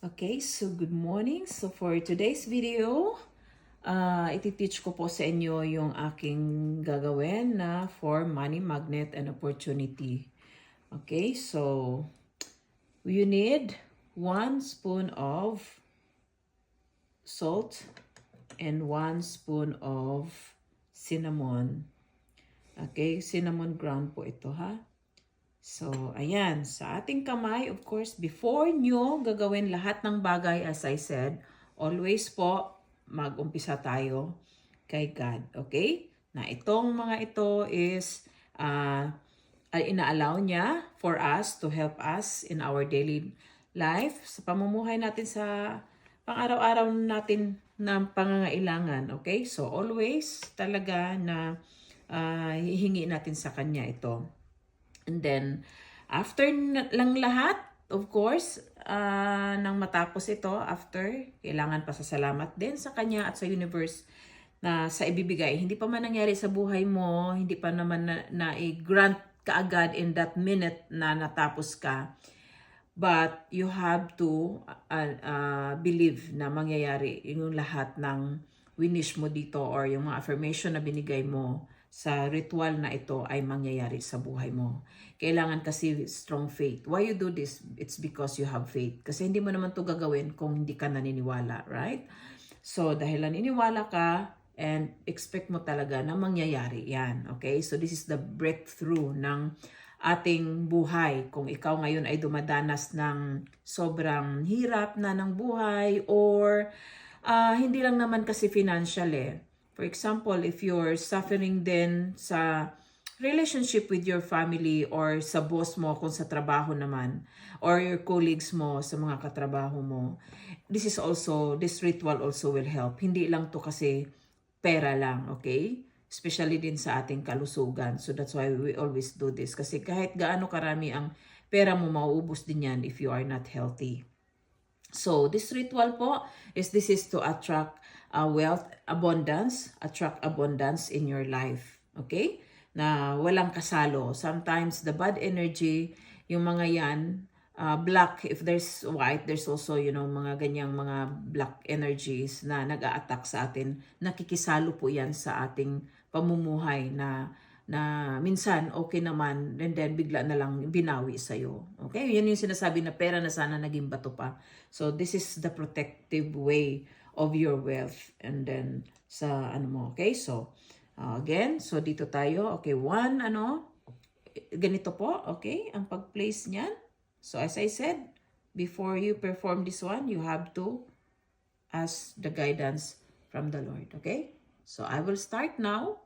Okay, so good morning. So for today's video, iti-teach ko po sa inyo yung aking gagawin na for money magnet and opportunity. Okay, so you need 1 spoon of salt and 1 spoon of cinnamon. Okay, cinnamon ground po ito ha. So, ayan, sa ating kamay, of course, before nyo gagawin lahat ng bagay, as I said, always po, mag-umpisa tayo kay God, okay? Na itong mga ito is, ina-allow niya for us to help us in our daily life, sa pamumuhay natin sa pang-araw-araw natin na pangangailangan, okay? So, always talaga na hihingi natin sa Kanya ito. And then, after lang lahat, of course, nang matapos ito, after, kailangan pasasalamat din sa Kanya at sa universe na sa ibibigay. Hindi pa man nangyari sa buhay mo, hindi pa naman na-grant kaagad in that minute na natapos ka. But you have to believe na mangyayari yung lahat ng winish mo dito or yung mga affirmation na binigay mo sa ritual na ito ay mangyayari sa buhay mo. Kailangan kasi strong faith. Why you do this? It's because you have faith. Kasi hindi mo naman to gagawin kung hindi ka naniniwala, right? So, dahil naniniwala ka and expect mo talaga na mangyayari yan. Okay? So, this is the breakthrough ng ating buhay. Kung ikaw ngayon ay dumadanas ng sobrang hirap na ng buhay or hindi lang naman kasi financial eh. For example, if you're suffering din sa relationship with your family or sa boss mo kung sa trabaho naman or your colleagues mo sa mga katrabaho mo, this ritual also will help. Hindi lang to kasi pera lang, okay? Especially din sa ating kalusugan. So that's why we always do this. Kasi kahit gaano karami ang pera mo, mauubos din yan if you are not healthy. So, this ritual po this is to attract wealth, attract abundance in your life. Okay? Na walang kasalo. Sometimes the bad energy, yung mga yan, black, if there's white, there's also, mga ganyang mga black energies na nag-a-attack sa atin. Nakikisalo po yan sa ating pamumuhay na minsan okay naman and then bigla na lang binawi sa'yo. Okay? Yan yung sinasabi na pera na sana naging bato pa. So this is the protective way of your wealth and then sa okay? So again, so dito tayo. Okay, ganito po, okay? Ang pag-place niyan. So as I said, before you perform this one, you have to ask the guidance from the Lord, okay? So I will start now.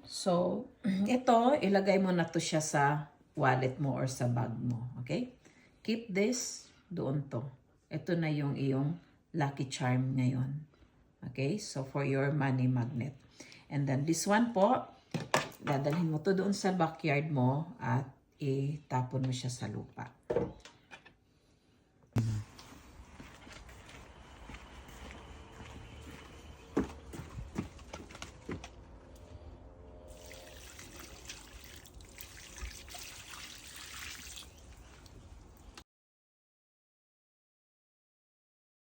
So, ito, ilagay mo na to siya sa wallet mo or sa bag mo. Okay? Keep this doon to. Ito na yung iyong lucky charm ngayon. Okay? So, for your money magnet. And then, this one po, dadalhin mo to doon sa backyard mo at itapon mo siya sa lupa.